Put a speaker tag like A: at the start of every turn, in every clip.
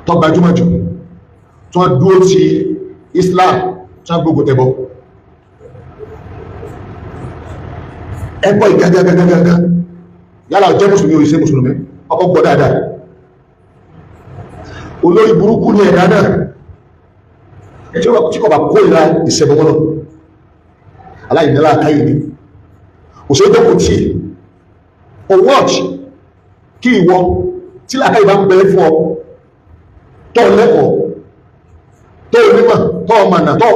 A: tó gbajúmọ̀ jù tó dúró ti Islam tó gbogbo tẹ́bọ̀ ẹgbọ́ ìgágágágágá yálà jẹ́ mùsùlùmí o ìṣẹ́ mùsùlùmí ọkọ̀ gbọ́ dáadáa olórí burúkú ní ẹ̀dá náà tí kò bá kó ìlà ìṣẹ́bọ̀mọ́lọ́ aláìníla káyì ní òṣèré tó kò tí o watch kí ìwọ tí làkáyì bá ń bẹ̀rẹ̀ fún ọ tó lẹ́kọ̀ọ́ tó onímọ̀ tó ọmọnà tó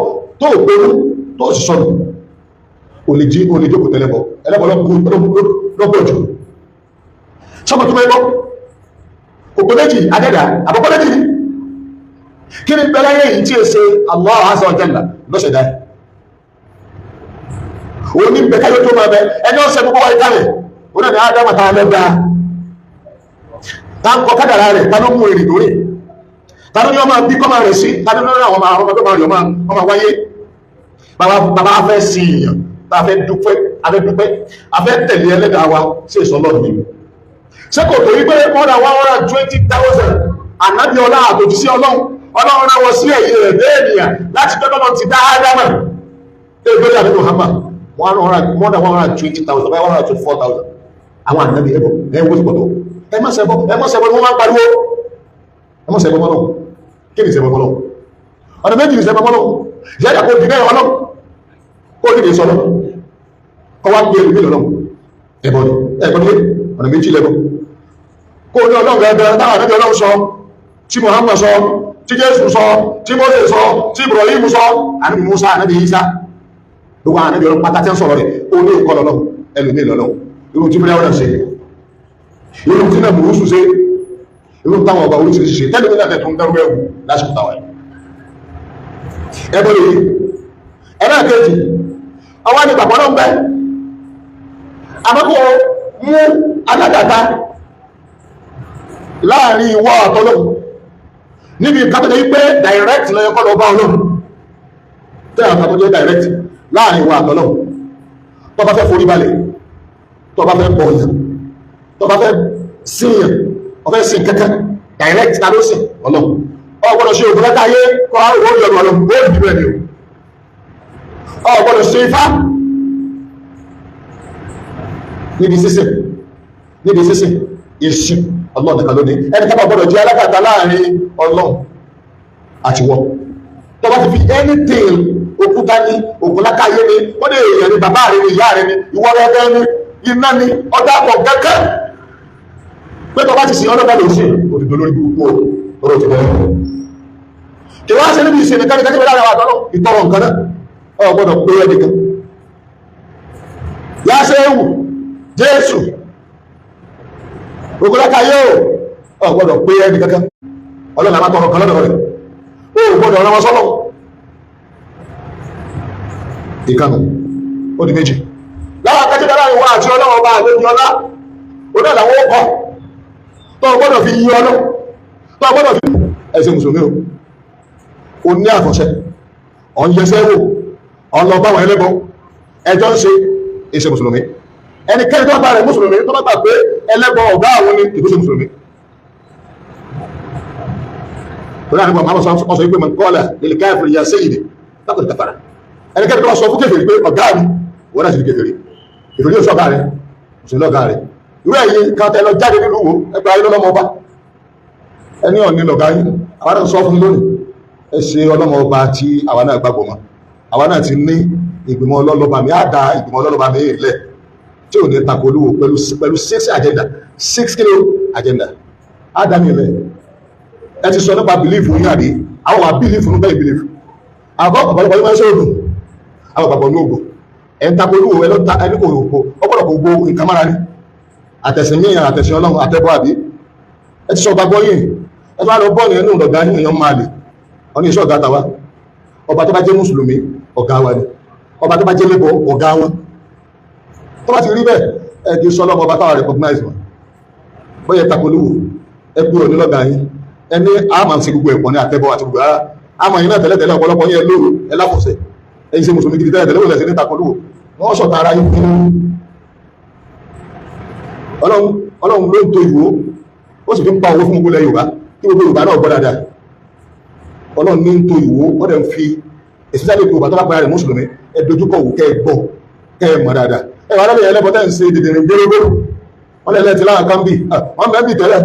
A: òpérú tó òṣìṣọ́nù olè jókòó tẹ́lẹ̀bọ̀ ẹlẹ́bọ̀ lọ́pọ̀ jù sọ́pọ̀ tó mẹ́bọ̀ òpó méjì adẹ́dà àbọ̀pọ̀ méjì kí ni bẹ̀rẹ̀ yìí tí ó ṣe Allah azza wa jalla lọ́ṣẹ̀dá o ní bẹ̀ká yóò tó máa bẹ ẹni ọ̀sẹ̀ gbogbo wáyé kálẹ̀ o náà ni Ádámù ta lẹ́gbà ta ń kọ kádàrà rẹ̀ ta ló mú èrè lórí ta ló ní ọmọ bí kọ́mà rẹ̀ sí ta ló ní àwọn ọmọ tó máa rí ọmọ wáyé bàbá fẹ́ sí ìyàn ta fẹ́ dúpẹ́ afẹ́ tẹ̀lé ẹlẹ́dàá wa sí ìsọlọ́run ni ṣé kò tó wípé more than 120,000 ànábì ọlá àtòjú sí ọlọ́run náà wọ́n sí ẹ̀yẹ rẹ̀ bẹ́ẹ̀nìyàn láti tọ́tọ́lọ́ ti dá Ádámà ẹgbẹ́dà ní Muhammad more than 120,000 by 124,000 àwọn ànábì ẹwọ́ sí pọ̀tọ̀ ẹmọ́sẹ̀bọ́ ni wọ́n máa ń pariwo ẹmọ́sẹ̀bọ́ mọ́lọ́ kí ni ìṣẹ́bọ́ mọ́lọ́ ọ̀nà méjì ìṣẹ́bọ́ mọ́lọ́ ìṣẹ́jà kó dìde ọlọ́ kó dìde sọ́lọ́ ọwá gbé ẹlùmí lọ́lọ́ ẹbọn ọ̀nà méjì lẹ́bọn kó ní ọlọ́run ẹgbẹ̀rẹ̀ táwọn ànábì ọlọ́run sọ tí Muhammad sọ tí Jésù sọ tí Mósè sọ tí Ibrahim sọ ànábì Musa ànábì Isa gbogbo ànábì ọlọ́run pátá tí ń sọ̀rọ̀ rẹ̀ ó ní ìkọ́ lọ́lọ́ ẹlùmí lọ́lọ́ irun tí mílíọ̀nù ṣe irun tí náà burúsù ṣe irun táwọn ọba oríṣiríṣi ṣe tẹ́lẹ̀ nílẹ̀ tó ń dárú ẹ̀wù lásìkò táwọn ẹgbẹ́ yìí ẹlẹ́ẹ̀kejì ọwọ́ ni bàbá náà ń bẹ àmọ́kò mú alágàta láàrin ìwọ àtọ́lọ́ níbi ìkàtọ̀jẹ́ wípé direct lọ́yọ́ kọ́ lọ bá ọlọ́run tẹ́ àkàtọ̀jẹ́ direct láàrin ìwọ àtọ́lọ́ tó bá fẹ́ forí balẹ̀ tó bá fẹ́ bọ̀ọ̀yàn tó bá fẹ́ síyàn ó fẹ́ sí kẹ́kẹ́ direct ta ló sì ọlọ́run ọgbọ́dọ̀ ṣe ògùn látàyé kọ́ àwọn olùyọ̀rọ̀ ọlọ́run ó dìbò ẹni ọgbọ́dọ̀ ṣe ifá níbi sísìn ìṣù ọlọ́run nìkan lónìí ẹni tọ́bà gbọ́dọ̀ jẹ́ alágàtà láàrin ọlọ́run àti wọ́n tó bá ti fi anything òkúta ní ògùnlákàyé ni ó lè èèyàn ní bàbá rẹ̀ ní ìyá rẹ̀ ní ìwọ rẹ̀ ní iná ní ọdá pọ̀ gẹ́gẹ́ pé tó bá ti sin ọlọ́gbà lè ṣe òdìdó lórí gbogbo ọ̀rọ̀ ti bẹ̀rẹ̀ kí wọ́n á ṣe níbi ìsìn nìkan ní kẹ́kẹ́ lára àtọ́lọ́ ìtọrọ nǹkan náà ọ gbọ́dọ̀ pé ẹnìkan yáṣẹ́ ewu Jésù ògùnláka yóò ọgbọ́dọ̀ pé ẹni kankan ọlọ́nà àmàtọ̀rọ̀ kan lọ́dọ̀ rẹ̀ ó gbọ́dọ̀ ọ̀rọ̀ wọn sọ́lọ̀ ìkànnù ó di méjì láwọn akẹ́kẹ́ dára ìwọ àti ọlọ́wọ́ bá àgbẹ́bí ọlá onílàwọ́ ọkọ̀ tó gbọ́dọ̀ fi yí ọlọ́ tó gbọ́dọ̀ fi ẹ̀sẹ̀ mùsùlùmí o ní àfọ̀ṣẹ́ ọ̀n yẹsẹ́ wò ọ̀n lọ báwọn ẹlẹ́bọ ẹjọ́ ń ṣe ẹ̀sẹ̀ mùsùlùmí ẹnikẹ́ni tó bá rẹ̀ mùsùlùmí tó bá gbà pé ẹlẹ́bọ ọ̀gá àwọn ní ìgbésẹ̀ mùsùlùmí tó láàrin bọ̀ máa sọ wípé mọ̀ kọ́ọ̀lá lè káàfì ya sayyidi lápẹ̀lẹ̀ kàfàrà ẹnikẹ́ni tó bá sọ fún kèfèrí pé ọ̀gá mi wọ́n láti kèfèrí ìfèrí yóò sọ́gá rẹ̀ mùsùlùmí ọ̀gá rẹ̀ irú ẹ̀yìn kan tẹ́ lọ jáde nínú wo ẹgbẹ́ ayé lọ́lọ́mọ ọba ẹni ọ̀ní lọ̀gá yìí àwọn náà sọ fún lónìí ẹ ṣe ọlọ́mọ ọba tí àwọn náà gbàgbọ́ mọ́ àwọn náà ti ní ìgbìmọ̀ ọlọ́lọ́ba mi á da ìgbìmọ̀ ọlọ́lọ́ba mi ilẹ̀ tí ò ní tako olúwo pẹ̀lú 6 agenda 6 kilo agenda ádámi ilẹ̀ ẹ ti sọ nípa belief ní àdé àwọn wà belief ní bẹ́ẹ̀ belief àwọn ọ̀pọ̀lọpọ̀ yìí máa ń ṣe ògùn àwọn ọ̀pọ̀lọpọ̀ ní ògùn ẹ̀ ń tako olúwo ẹni kò ọ̀pọ̀lọpọ̀ gbogbo nǹkan mára ní àtẹ̀sìn míyàn àtẹ̀sìn ọlọ́run àtẹ́bọ́ àbí ẹ ti sọ gbàgbọ́ yìí ẹ bá lọ bọ́ọ̀lù ẹnu ọ̀gá ní èèyàn máa lè ọ ní iṣẹ́ ọ̀gá tàwa ọba tó bá jẹ́ mùsùlùmí ọ̀gá wa ni ọba tó bá jẹ́ lẹ́bọ̀ ọ̀gá wọn tó bá ti rí bẹ́ẹ̀ ẹ kì í sọ lọ́mọ ọba táwa recognize wọn bóyá tapolówó ẹ kúrò ní lọ́gà yín ẹni àmà sí gbogbo ẹ̀pọ̀ ní àtẹ́bọ̀ àti gbogbo ara àmà yín náà tẹ́lẹ̀tẹ́lẹ̀ ọ̀pọ̀lọpọ̀ yẹn lóru ẹ láfọ̀sẹ̀ ẹ̀yin ṣe mùsùlùmí gidi tẹ́lẹ̀tẹ́lẹ̀ wọlé sí ní tapolówó wọ́n sọ̀tà ara yín fún ọlọ́run ló ń to ìwò ó sì fi ń pa owó fún gbogbo ilẹ̀ Yorùbá kí gbogbo Yorùbá náà gbọ́ dáadáa. Ọlọ́run ní ń to ìwó wọ́n dẹ̀ ń fi especially Yorùbá tó bá pẹ́ rẹ̀ mùsùlùmí ẹ dojúkọ wò kẹ́ ẹ gbọ́ kẹ́ ẹ mọ̀ dáadáa. Ẹ wà lọ́bẹ̀ ẹlẹ́bọ̀ tẹ́ ń ṣe dìdìrín gbérégbéró wọ́n lẹ́lẹ́ ti láwọn kan bì wọ́n bẹ́ẹ̀ bì tẹ́lẹ̀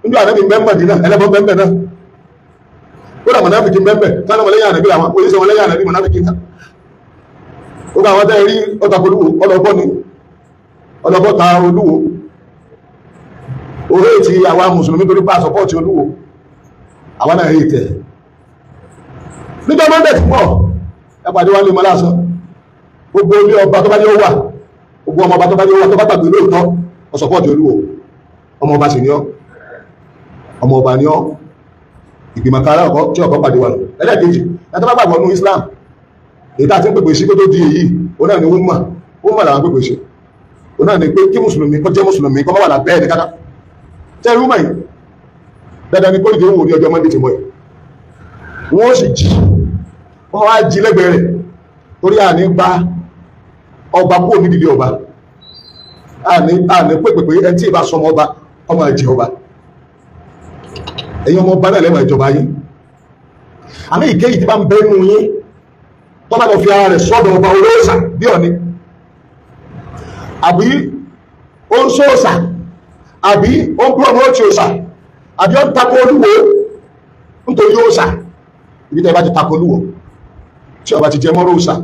A: níbi ànábì mẹ́mbà dínà ẹlẹ́bọ̀ mẹ́mbà náà ó dà mọ̀náfìkì mẹ́mbà kánà mọ̀lẹ́yìn ànábì àwọn oníṣẹ́ mọ̀lẹ́yìn ànábì mọ̀náfìkì ká ó bá àwọn tẹ́ rí ọ̀tàkùlùwò ọlọ́bọ̀ ni ọlọ́bọ̀ ta Olúwo orí ti àwa mùsùlùmí torí pa sọpọ́ọ̀tì Olúwo àwọn náà rí tẹ̀ nígbà mọ́ndẹ̀ tí pọ̀ ẹpàdé wá lè mọ́ lásán gbogbo ilé ọba tó bá jẹ́ ó wà gbogbo ọmọ ọba tó bá jẹ́ ó wà tó bá tàbí lóòótọ́ ọ̀sọ̀pọ̀ọ̀tì Olúwo ọmọ ọba sì ní ọ́ ọmọ ọba ní ọ́ ìgbìmọ̀ kára ọkọ̀ tí ọkọ̀ pàdé wà lọ ẹlẹ́ẹ̀kejì ẹ̀tọ́ bá gbàgbọ́ nínú Islam èyí tá a ti ń pèpè sí kó tó di èyí ó náà ní wúmà làwọn pèpè sí ó náà ní pé kí mùsùlùmí kó jẹ́ mùsùlùmí kó má wà lábẹ́ ẹni kátá tẹ́ wúmà yìí dandan ni kó ìdí òwò ní ọjọ́ mọ́ndé ti mọ́ ẹ̀ wọ́n sì jí wọ́n wá jí lẹ́gbẹ̀ẹ́ rẹ̀ torí àní bá ọba kó nídìí ọba àní pèpè ẹni tí ì bá sọmọ ọba ọmọ ẹ̀jẹ̀ ọba ẹ̀yin ọmọ ọba náà lẹ́mọ̀ ìjọba yín àmì ìkéyìí tí bá ń bẹ́nu yín tó bá lọ fi ara rẹ̀ sọ́dọ̀ ọba olóòsà bí Ọ̀ọ̀ni àbí ó ń sóòsà àbí ó ń gbọ́nà ó ti òsà àbí ó ń takò Olúwo nítorí òsà ibi tẹ́ bá ti takò Olúwo tí ọba ti jẹ mọ́rọ̀ òsà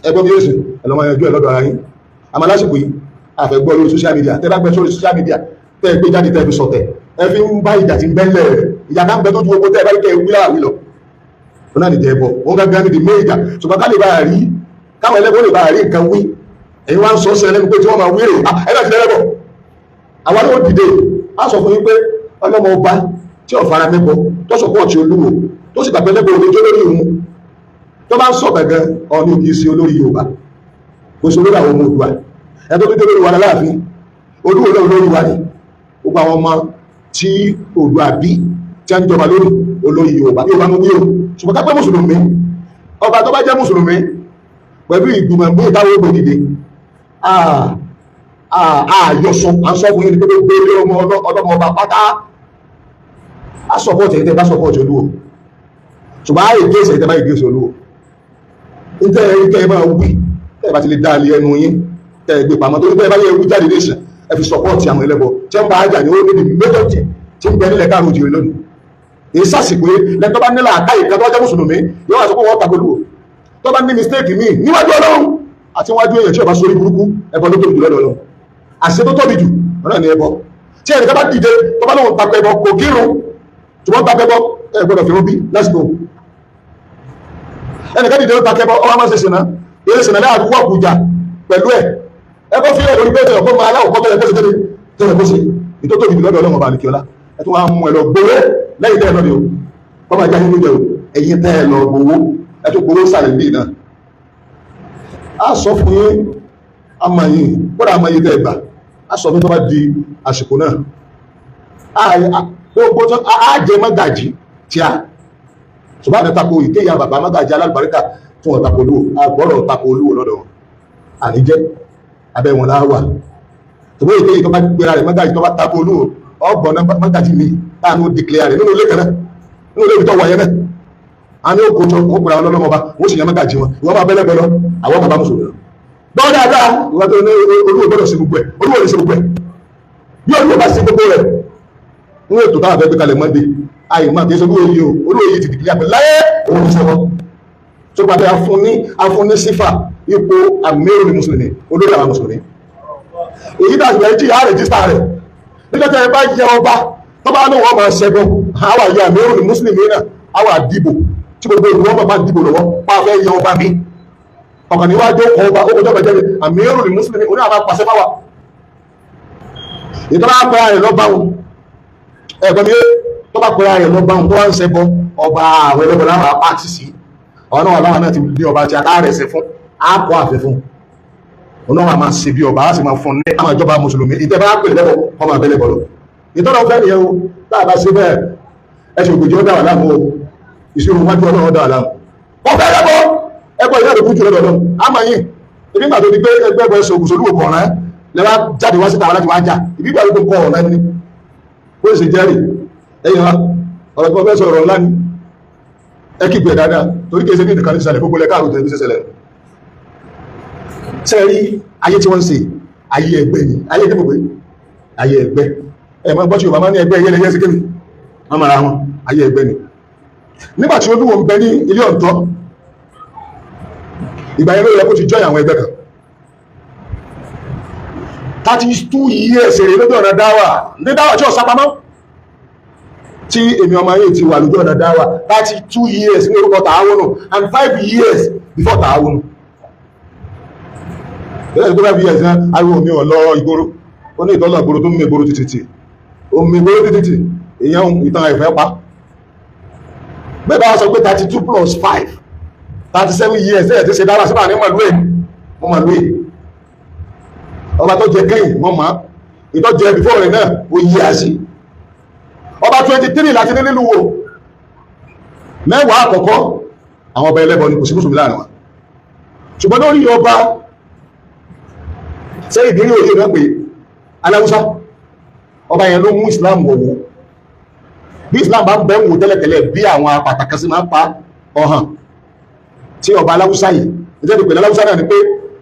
A: ẹgbẹ́ bí èsì ẹlọ́mọ ẹjọ́ ẹ̀ lọ́dọ̀ ara yín àmọ́ lásìkò yìí àfẹ́gbọ́ lórí social media tẹ́ bá gbẹ́ sórí social media tẹ́ gbé jáde tẹ́ fi sọ̀tẹ̀ ẹ fi ń bá ìjà tí ń bẹ́lẹ̀ rẹ̀ ìjà ká ń bẹ tó ju owó tẹ́ bá kẹ́ wí láàwí lọ wọn náà nìjẹ́ ẹbọ wọn gángan ní di méjì ṣùgbọ́n ká lè bá rí káwọn ẹlẹ́bọ̀ lè bá rí nǹkan wí ẹ̀yin wá ń sọ sí ẹlẹ́bọ̀ pé tí wọ́n máa wí rè ẹ̀dá ti lẹ́lẹ́bọ̀ àwọn náà dìde á sọ fún yín pé ọlọ́mọ ọba tí ò fara mẹ́bọ tó sọ pọ̀ tí Olúwo tó sì gbàgbé lẹ́bọ̀ olójó lórí òun tó bá ń sọ gàngàn ọ̀ní òkè sí olórí Yorùbá kò sí olórí àwọn ọmọ Oòduà ẹ̀tọ́ tó dé lórí wa láàfin Olúwo náà olórí wa ni gbogbo àwọn ọmọ tí Oòduà bí tí a ń jọba lórí olórí Yorùbá Yorùbá mú wíwò ṣùgbọ́n ká pẹ́ mùsùlùmí ọba tó bá jẹ́ mùsùlùmí pẹ̀lú ìgbìmọ̀ mú ìdáwó gbòdìdè àyọ̀sọ àṣọ́fún yìí ní pé gbé ọlọ́mọ ọba pátá àṣọ́pọ̀tì ẹ̀tẹ́ bá ṣọ́pọ̀tì Olúwo ṣùgbọ́n ààrẹ gẹ́ẹ̀sì ẹ̀tẹ́ bá ìgbésì Olúwo ìtẹ́ ẹ̀ríkẹ́ máa wí tẹ́ bá ti lè dá ilé ẹnu yín tẹ́ ẹgbẹ́ pàmọ́ tó ní tẹ́ bá yẹ wí jáde nation ẹ fi ṣọ́pọ̀tì àwọn ẹlẹ́bọ tí wọ́n bá ájà ní ó níbi méjọ́tì tí ń bẹ nílẹ̀ káàrùn òjìrì lónìí èyí sàṣìpé lẹ́tọ́ bá nílà àkáyè kan tó wájẹ́ mùsùlùmí yóò wá sọ pé wọ́n tako Olúwo tó bá ní mistake míì níwájú Ọlọ́run àti wájú èèyàn tí ọba sórí burúkú ẹbọ ló tóbi jù lọ́dọ̀ Ọlọ́run àṣẹ tó tóbi jù ọ̀nà ní ẹbọ tí ẹnìkan bá dìde tó bá lóun tako ẹbọ kò kírun ṣùgbọ́n tako ẹbọ ẹ gbọ́dọ̀ fi wọn bí lásìkò ẹnìkan dìde ó tako ẹbọ ọba máa ṣe ṣìnà eré ṣìnà láàrú wọ Àbújá pẹ̀lú ẹ ẹbọ fi ẹ lórí bẹ́ẹ̀ ọkọ máa aláwọ̀ kọ́ tẹ́lẹ̀ kó ṣe ìtó tóbi jù lọ́dọ̀ Ọlọ́run ọba àlìkíọ́lá ẹ tún wá mú ẹ lọ gbowó lẹ́yìn tẹ́ ẹ lọ́dọ̀ o bọ́bá jáde ló jẹ́ o ẹ̀yin tẹ́ ẹ lọ gbowó ẹ tún gbowó sàlẹ̀ bíi náà a sọ fún yín amáyín kódà amáyín tẹ́ ẹ gbà a sọ fún tó bá di àsìkò náà gbogbo tó a jẹ mọ́gàjì tí a ṣùgbọ́n àti tako ìkéyà bàbá mọ́gàjì alálùbáríkà fún ọ̀tako Olúwo àgbọ̀rọ̀ tako Olúwo lọ́dọ̀ àníjẹ́ abẹ́ wọn láwà ṣùgbọ́n ìkéyà tó bá gbéra rẹ̀ mọ́gàjì tó bá tako Olúwo ọgbọ̀n mọ́gàjì mi táànù dìklẹ́à rẹ̀ nínú ilé kan náà nínú ilé ìtọ́ wáyé náà a ní òkú tó ó pèrè àwọn ọlọ́mọba wọ́n sì yàn mọ́gàjì wọn ìwọ́n máa bẹ́lẹ̀ bọ́lọ́ àwọn bàbá mùsùlùmí gbọ́ dáadáa ìwọ́n tó ní Olúwo gbọ́dọ̀ sí gbogbo ẹ̀ Olúwo lè sí gbogbo ẹ̀ bí Olúwo bá sí gbogbo rẹ̀ ń ètò táwọn afẹ́ gbé kalẹ̀ mọ́ndé àyè máa kí Olúwo yìí o Olúwo yìí ti dìklẹ́à pé láyé òun ní sẹ́wọ́n tó pàdé afúnní sífà ipò àmẹ́rù mùsùlùmí olórí àwọn mùsùlùmí èyí dàbí ẹ̀ jí ààrẹ jísà rẹ̀ nígbà tí ẹ bá yẹ ọba tó bá lóun ọmọ ṣẹgun àwa yẹ àmẹ́rù ní mùsùlùmí náà àwa dìbò tí gbogbo ìlú wọn bá dìbò lọ́wọ́ pa fẹ́ yẹ ọba mi ọkàn níwájú ọkọ̀ ọba ó kọjọ́ bẹ̀jẹ̀ àmẹ́rù ní mùsùlùmí oní àwọn apàṣẹ fáwa ìtọ́lá pẹ́ ààrẹ lọ́ba wọn ẹ̀gbọ́n mi tó bá pẹ́ ààrẹ lọ́ba wọn tó wá ń ṣẹbọ ọba àwọn ẹlẹ́bọ̀ láwọn apáàtì sí ọ̀nà wà láwọn náà ti di ọba tí a káàrẹ̀ ṣe fún àpò àfẹ́ fún ọ̀nà wà máa ṣe bí ọba á sì máa fún ní àwọn ìjọba mùsùlùmí ìtẹ́bá pè lẹ́bọ̀ ọmọ àbẹ́lẹ̀ bọ̀lọ̀ ìtọ́nà fẹ́ nìyẹn o láàbá sí bẹ́ẹ̀ ẹ̀ṣẹ̀ ògbèjì ó dáwà láàmú o ìṣirò wájú ọlọ́run dáwà láàmú ọ̀fẹ́ lẹ́bọ̀ ẹgbẹ́ ìyá rẹ̀ kú jù lọ́dọ̀ àmọ́ yìí ibi ìgbà tó di pé ẹgbẹ́ ẹgbẹ́ ẹ̀ṣẹ̀ ògùsọ̀ olúwo kọ̀ọ̀rán lẹ́wà jáde wá síta láti wá jà ibi ìgbà tó kọ̀ ọ̀rán ní bó ṣe jẹ́rìí ẹ̀yìn wa ọ̀rọ̀ tí wọ́n fẹ́ sọ̀rọ̀ ńlá ni ẹ kí pẹ̀ dáadáa torí kìí ṣe ní ìdíkan ní ìṣẹ̀lẹ̀ gbogbo lẹ́ka àrùn tẹ̀lé ṣẹlẹ̀ sẹ́rí ayé tí wọ́n ń ṣe ayé ẹgbẹ́ ni ayé tí mo pè ayé ẹgbẹ́ ẹ̀ máa gbọ́ tí Yorùbá máa ní ẹgbẹ́ yẹ́lẹ́yẹ́ sí kémi wọ́n mara wọn ayé ẹgbẹ́ ni nígbà tí Olúwo ń bẹ ní ilé Ọ̀ǹtọ́ ìgbà yẹn ló yẹ kó ti jọyìn àwọn ẹgbẹ́ kan 32 years èrè lójú ọ̀nà dáwà ní dáwà tí ó sápamọ́ tí èmi ọmọ ayé ti wà lójú ọ̀nà dáwà 32 years ní orúkọ Tààwùnù and 5 years before Tààwùnù bẹ́ẹ̀ tó 5 years náà ariwo mi ò lọ ìgboro ó ní ìtọ́lọ̀ ìgboro tó ń mú ìgboro títì ó mú ìgboro títì èèyàn ìtàn àìfẹ́ pa bẹ́ẹ̀ bá sọ pé 32 plus 5 37 years ẹ̀ tí ṣe dáwà síbà ní mọ̀lúwẹ̀ ọba tó jẹ kẹ́yìn wọ́n máa ìtọ́ jẹ before rẹ̀ náà ó yí àṣì ọba 23 láti ní nílùú wo mẹ́wàá àkọ́kọ́ àwọn ọba ẹlẹ́bọ ni kò sí mùsùlùmí láàrin wọn ṣùgbọ́n lórí ọba ṣe ìdílé òye náà pé aláwùsá ọba yẹn ló mú Islam wọ̀wọ̀ bí Islam bá ń bẹ́ wò tẹ́lẹ̀tẹ́lẹ̀ bí àwọn apàtàkì sí máa ń pa ọ̀hàn tí ọba aláwùsá yìí ìjẹ́ ìpè aláwùsá náà ni pé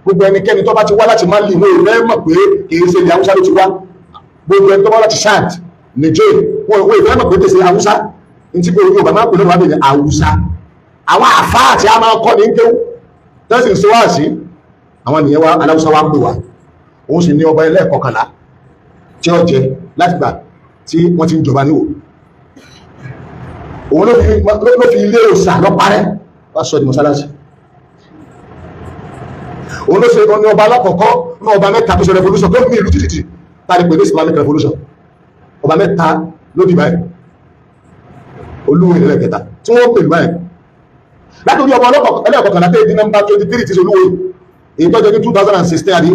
A: gbogbo ẹnikẹ́ni tó bá ti wá láti má lè wọ́n ìfẹ́ mọ̀ pé kìí ṣe ilẹ̀ haúsá ló ti wá gbogbo ẹni tó bá láti Chad Niger wọ́n ìfẹ́ mọ̀ pé kìí ṣe haúsá ní tí gbogbo Yorùbá máa pè lọ́wọ́ àbẹ̀yẹ haúsá àwọn àfáà tí a máa kọ́ ní kéwú tẹ́sí ṣe wá sí àwọn ènìyàn wa aláwùsá wa ń pè wá òun sì ní ọba ẹlẹ́ẹ̀kọkànlá tí ó jẹ láti gbà tí wọ́n ti ń jọba níwò òun ló fi ilé òsà lọ́parẹ́ wá sọ di mọ́sálásí òun ló ṣe ní ọba alákọ̀ọ́kọ́ ní ọba mẹ́ta tó ṣe revolution tó mú ìlú títì tàbí pẹ̀lú Islamic revolution ọba mẹ́ta ló di báyìí Olúwo ilẹ̀ kẹta tí wọ́n pẹ̀lú báyìí látòrí ọba ẹlẹ́ẹ̀kọ̀kànlá tẹ́ di nọ́mbà 23 ti ṣe Olúwo èyí tó jẹ́ ní 2016 àdí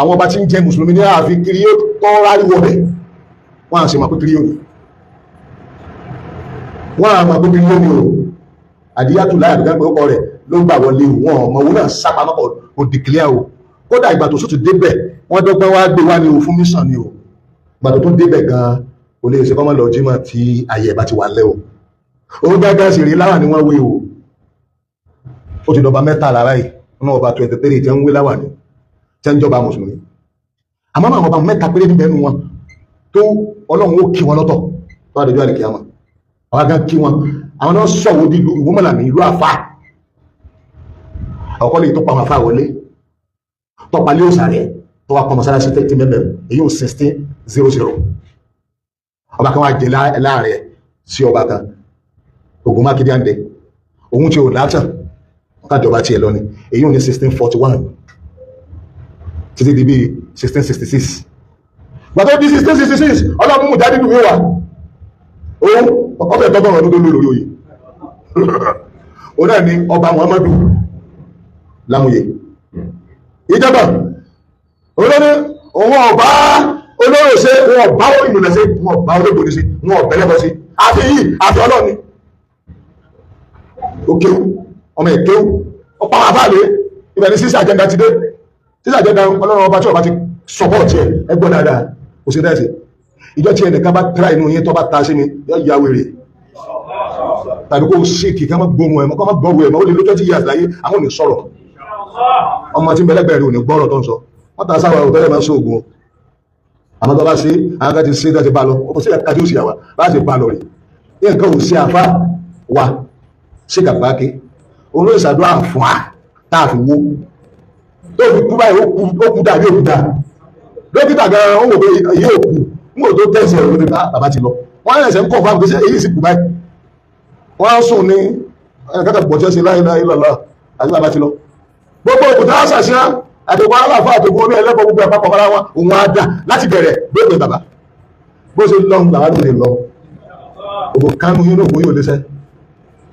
A: àwọn ọba tí ń jẹ mùsùlùmí ní àfi kiri yóò tọ́ rárí wọ̀bẹ̀ wọ́n à ṣe mọ̀ pé kiri yóò ní wọ́n à mọ̀ pé kiri yóò ní o àdíyàtù láyàbí gbẹ́ ọkọ̀ rẹ̀ ló gbà wọlé wọn ọmọ owó náà sápamọ́ kò dìkìlẹ̀ o kódà ìgbà tó sùn ti débẹ̀ wọ́n dọ́gbọ́n wá gbé wá ní o fún mission ni o ìgbà tó débẹ̀ gan kò lè ṣe kọ́mọ́ lọ jímọ̀ tí ayé bá ti wà lẹ́ o ó gágá sì rí láwà ní wọ́n wé o ó ti dọba mẹ́ta lára yìí nínú ọba 23 tẹ́ ń wé láwà ní tẹ́ ń jọba mùsùlùmí àmọ́ àwọn ọba mẹ́ta péré níbẹ̀ nu wọn tó Ọlọ́run ó kí wọn lọ́tọ̀ tó àdéjọ́ àlèkè àmọ́ àwọn gan kí wọn àwọn náà sọ̀wọ́ di ìlú ìwọ́mọ̀lá ní ìlú àfà àkọ́kọ́ lè tó pa àwọn àfà wọlé tọ́pa lé òsàrẹ́ tó wá pọ̀ mọ́sálásí tẹ́tí mẹ́bẹ̀ èyí ò 1600 ọba kan wá jẹ láàrẹ sí ọba kan Ògún Mákindé àndẹ òun tí ò látàn kájọba tí ẹ lọ ni èyí ò ní 1641 títí di bí 1666 gbàtọ́ bí 1666 ọlọ́mú jáde dùn wíwà òun ọbẹ̀ tọ́gbọ̀n ọdún tó lórí oyè òun náà ni ọba Muhammadu Lámúyè ìjọba olóní òun ọba olóró ṣe wọn ọba ìlúlẹ̀ sí wọn ọba olóògbòdì sí wọn ọ̀bẹ̀lẹ́bọ̀ sí àti yìí àti ọlọ́ni òkèwú ọmọ ìkéwú ọpa àbáàlẹ̀ ibẹ̀ ni sísí àjẹ́ndà ti dé sísí àjẹ́ndà ọlọ́run ọba tí ọba ti sọpọ́ọ̀tì ẹ̀ ẹgbọ́n dáadáa kò sí dáìsì ìjọ tí ẹnìkan bá tẹ́ra inú yín tó bá ta sí ni yá wèrè tàbí kó ṣe kì ká má gbóhùn ẹ̀mọ́ kọ́ má gbọ́rù ẹ̀mọ́ ó lè lójọ́ tí yíyà láyé àwọn ò ní sọ̀rọ̀ ọmọ tí ń bẹ̀lẹ́gbẹ̀rẹ̀ ò ní gbọ́rọ̀ tó ń sọ wọ́n ta sáwà ò tẹ́lẹ̀ máa ṣe ògùn àmọ́ tó bá ṣe àwọn kan ti ṣe tó ti bá lọ ó sì ẹ̀ka tí ó sì àwà bá ṣe bá lọ rẹ̀ ní nǹkan ò sí àfá wa ṣe kàgbáké olóyè ìṣàdúrà fún à táà fi wó tó fi kú báyìí ó kú dàbí òkú dà dókítà gan ó wò pé èyí ò kú n kò tó tẹ̀sí ẹ̀rọ ní bàbá ti lọ wọ́n á ẹ̀sẹ̀ ń kọ̀ fáwọn gbèsè èyí sì kú báyìí wọ́n á sùn ní ẹ̀kẹ́tẹ̀ pọ̀ tí ó ṣe láìláì lọ́lọ́ àti bàbá ti lọ gbogbo òkúta àṣàṣíá àtòkò aláàfáà àtòkò orí ẹlẹ́kọ̀ọ́ gbogbo ẹ̀pápọ̀ mọ́ra wọn òun á dà láti bẹ̀rẹ̀ gbogbo bàbá bó ṣe lọ bàbá ló lè lọ òkò kánú yín lóògùn yóò léṣẹ́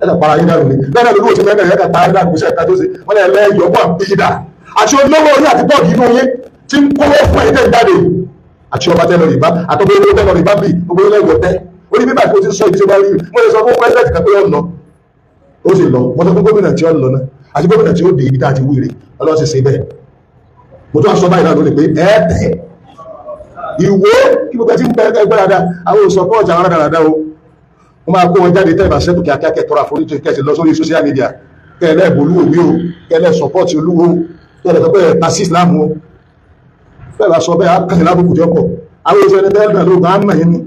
A: ẹ̀dà para yín dànù ní bẹ́ẹ̀ lórí òṣèlú ẹ̀dà ẹ̀dà para yín dànù kò sí ẹ̀ka tó ṣe wọ́n lẹ̀ lẹ́yọ̀ wọ́n bí yín dà àti olówó orí àti bọ́ọ̀gì inú yín tí ń kówó fún ẹ̀yìn tẹ̀ jáde àti ọba tẹ́lọ rìbá àtọ́gbó olówó tẹ́lọ rìbá bí gbogbo ilé ìwọ̀ tẹ́ ó ní bíbá ìfò ti sọ ìdí tí ó bá rí mo lè sọ fún pẹ́sidẹ̀ntì kan pé ó lọ ó sì lọ mo sọ fún gómìnà tí ó lọ náà àti gómìnà tí ó dé ibi tá a ti wíire ọlọ́run sì ṣe bẹ́ẹ̀ mo tún wá sọ báyìí náà lónìí pé ẹ̀ẹ́tẹ̀ ìwó kí gbogbo ẹ ti ń bẹ ẹgbẹ́ dáadáa àwọn support àwọn dáadáa o wọ́n máa kó wọn jáde tẹ́ ìbá sẹ́tù kíákíá kẹtọ́ra àforíjì kẹsì lọ sórí social media kẹlẹ́ ìbòlú òwe o kẹlẹ́ support olúwo kẹlẹ́ sọ pé pàṣẹ Islam o bẹ́ẹ̀ bá sọ bẹ́ẹ̀ á kàn lábùkù jọ pọ̀ àwọn ìṣẹ̀lẹ̀ tẹ́lẹ̀ ló máa ń mọ̀ yín ni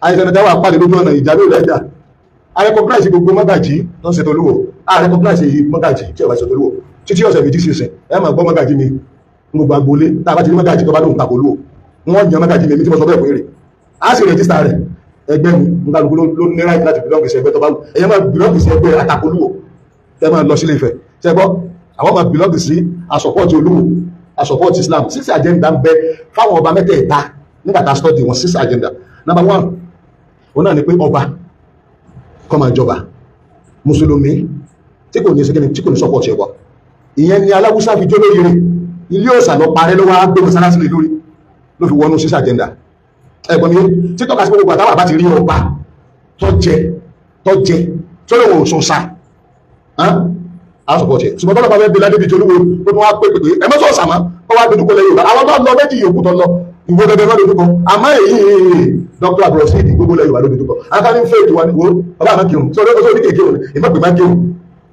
A: àìsàn tẹ́wà pàdé lójú ọ̀nà ìjà lórí ẹ̀dà a recognize gbogbo mọ́gàjì tó ń ṣètò olúwo a recognize mọ́gàjì tí ọ̀bá ṣètò olúwo títí ọ̀sẹ̀ méjì sí ìsìn ẹ máa gbọ́ mọ́gàjì mi gbogbo agboolé tá a bá ti rí mọ́gàjì tó bá lóhùn tako olúwo wọ́n yan mọ́gàjì mi tí mo sọ bẹ́ẹ̀ fún èrè a sì rẹ̀jísítà rẹ̀ ẹgbẹ́ mi nígbàlùkù ló ní ráìtì láti bìlọ́ọ̀gì sí ẹgbẹ́ tó bá wù ẹ̀yẹ́ máa bìlọ́ọ̀gì sí ẹgbẹ́ àtakò olúwo ẹ máa lọ sílé Ifẹ̀ ṣẹ́gbọ́ àwọn máa bìlọ́ọ̀gì sí asọ̀pọ̀tì olúwo asọ̀pọ̀tì Islam six agenda ń bẹ fáwọn ọba mẹ́tẹ̀ẹ̀ta nígbà tá a study wọn six agenda number one òun náà ni pé ọba kó máa jọba mùsùlùmí tí kò ní sẹ́kẹ́ni tí kò ní sọ́pọ̀ ṣẹ̀wọ̀ ìyẹn ni aláwùsá fi jó lórí rẹ̀ ilé òsà lọ parẹ́ ló wá gbé mọ́sálásí lé lórí ló fi wọnú six agenda ẹ̀gbọ́n mi tí tọ́ka sí gbogbo àtàwọn àbá ti rí ọba tọ́jẹ tó lè wọ̀ sọ sá àwọn sọ̀pọ̀ ṣẹ̀ ṣùgbọ́n tọ́lọ́pàá fẹ́ bí ládébí jolúwo tó tún wá pé pé ẹmọ́sọ̀ sàmá ó wá dojúkọ lẹ́yìn Yorùbá àwọn tó lọ méjì yòókù tó lọ ìwé gẹ́gẹ́ náà lójúkọ àmọ́ èyí Dr. Abdulrasheed gbogbo lẹ́yìn Yorùbá lójúkọ akáni fẹ́ ìwà ní wo ọba àmọ́ kírun sọ lóko sórí kéèké òní ìmọ̀ pè má kírun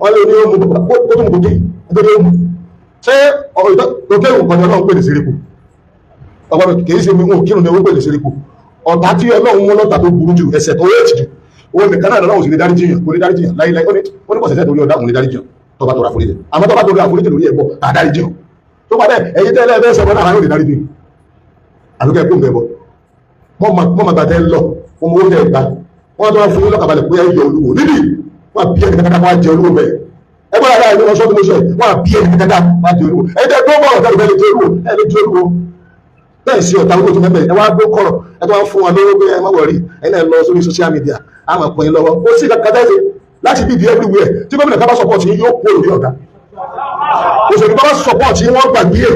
A: wọn lé ní ó tún mú kókè nítorí ó mú ṣé òkè òkè náà ń pè ní síríkù ọba mi kì í ṣe mi wọn kírun ní ó pè ní síríkù ọ̀tá tí Ọlọ́run mú lọ́tà tó burú jù ẹ̀ṣẹ̀ tó yẹ ti jù òun nìkan náà lọ́wọ́ sì lè dárí jiyàn kò lè dárí jiyàn láíláí ó ní kò sẹ̀sẹ̀ torí ọ̀dà òun lè dárí jiyàn tó bá tọrọ àforíjì àmọ́ tó bá tọrọ àforíjì lórí ẹ̀bọ àdárí jiyàn tó bá dẹ̀ ẹ̀yin tẹ́lẹ̀ ẹ̀fẹ́ sọ̀rọ̀ náà yóò lè dárí jiyàn àbíkẹ́ kó ń bẹ̀ bọ̀ mọ́ màgbà tẹ́ lọ wọ́n mọ́ tẹ́ gbà wọ́n tó wá fún lọ́kàbalẹ̀ pé ẹ̀yọ olúwo níbi wọ́n bí ẹni kankan wá jẹ olúwo bẹ́ẹ̀ ẹgbẹ́ ara ẹni wọ́n sọ́ tó mọ́ sọ wọ́n bí ẹni kankan wá jẹ olúwo ẹ̀yin tẹ́ tó bọ̀ ọ̀tá lè jẹ olúwo ẹ̀ lè jẹ olúwo bẹ́ẹ̀ sí ọ̀tá olúwo tó mẹ́mẹ́ ẹ wá gbó kọ̀rọ̀ ẹ tó wá fún wọn lówó pé ẹ má wọ̀rí ẹ náà lọ sórí social media á máa pọ̀ yín lọ́wọ́ ó sì kankan tẹ́sí láti bí di everywhere tí gómìnà ká bá support yín yóò kó lórí ọ̀gá òṣèlú bá support yín wọ́n gbàgbé ẹ̀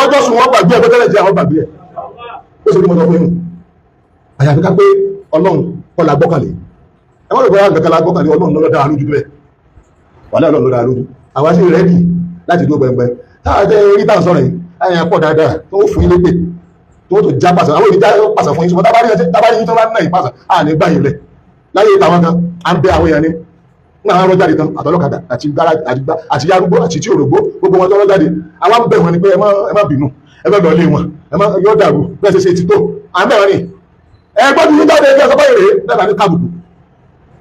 A: ọjọ́ sùn wọ́n gbàgbé ẹ̀ pẹ́tẹ́lẹ̀ jẹ́ àwọn gbàgbé ẹ̀ ó sì rí mọ́tò fún yín àyàfi ká pé Ọlọ́run kọ́ la gbọ́kànlé ẹ wọ́n lè gbọ́dọ̀ àgbẹ̀ká la gbọ́kànlé Ọlọ́run lọ́dọ̀ dára lójú bẹ́ẹ̀ wàlẹ́ Ọlọ́run lọ́dọ̀ dára lójú àwa sì rẹ́dì láti dúró gbẹngbẹ táwọn tẹ rí tàn sọ̀rọ̀ yìí àyàn pọ̀ dáadáa tó fún yín lépè tó tó já pàṣẹ àwọn ìdíjà pàṣẹ fún yín ṣùgbọ́n tábàrí yín tó bá ń náà ìpàṣẹ à ní gbà yín lẹ̀ láyé ìtàwọn kan à ń bẹ àwọn èèyàn ní nígbà wọn rọjáde tán àtọlọ́kadà àti yarúgbó àti tí òrògbó gbogbo wọn tó rọjáde àwọn ń bẹ̀ wọn ni pé ẹ má bínú ẹ má lọ lé wọn ẹ má yọ dàrú bẹ́ẹ̀ ṣe ṣe ti tó à ń bẹ̀ wọn ni ẹ gbọ́dọ̀ yín jáde ẹgbẹ́ sọ́kọ́ èrè bẹ́ẹ̀ ní kábùkù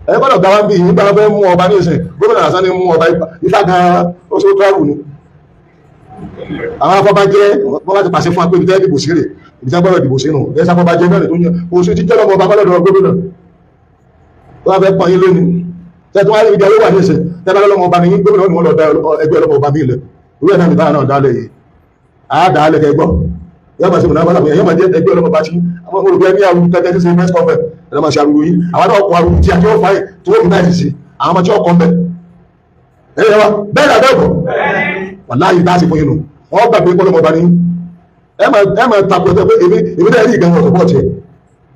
A: ẹ gbọ́dọ̀ gbà wọn bí yín bá wọn fẹ́ mú ọba ní ìsìn gómìnà àṣà ni mú ọba ifá gan ó ṣe ó tíráàbù ni àwọn afọbajẹ wọn bá ti pàṣẹ fún apẹbí tẹ́lẹ̀ dìbò sí rè ibi tí wọn gbọ́dọ̀ dìbò sínú ẹ sáfọbajẹ náà tó yàn oṣù tí jẹ́lọ́mọ ọba gbọ́dọ̀ gómìnà wọn fẹ́ pọ́n yín lónìí tẹ́tún wáyé ìdí alówà ní ìsìn tẹ́bá lọ́mọ ọba ní gómìnà ní wọ́n lọ dá ẹgbẹ́ ọlọ́mọ ọba mílẹ̀ orí ẹ̀nà ìbára náà dálẹ̀ yìí àádáálẹ̀ kẹgbọ́ yọ́mà sí ìmúná bọ́lá yọ́mà jẹ́ ẹgbẹ́ ọlọ́mọ ọba tí àwọn olùgbé ní àrùn tẹ́tẹ́ sí mẹ́sì kọ́fẹ́ ẹ̀rọ máa ṣe àrùn yìí àwọn náà kọ àrùn tí a jọ fàáyé tó wọ́n náà sì sí àwọn ọmọ tí ó kọ́ mẹ́ ẹ̀yẹ wa bẹ́ẹ̀ náà bẹ́ẹ̀ bọ̀ wà láàyè tá a sì fún yín nù wọ́n gbà pé ọlọ́mọ ọba ní ẹ máa takò ẹ pé èmi náà rí ìgbà wọn sọpọ́ọ̀tì ẹ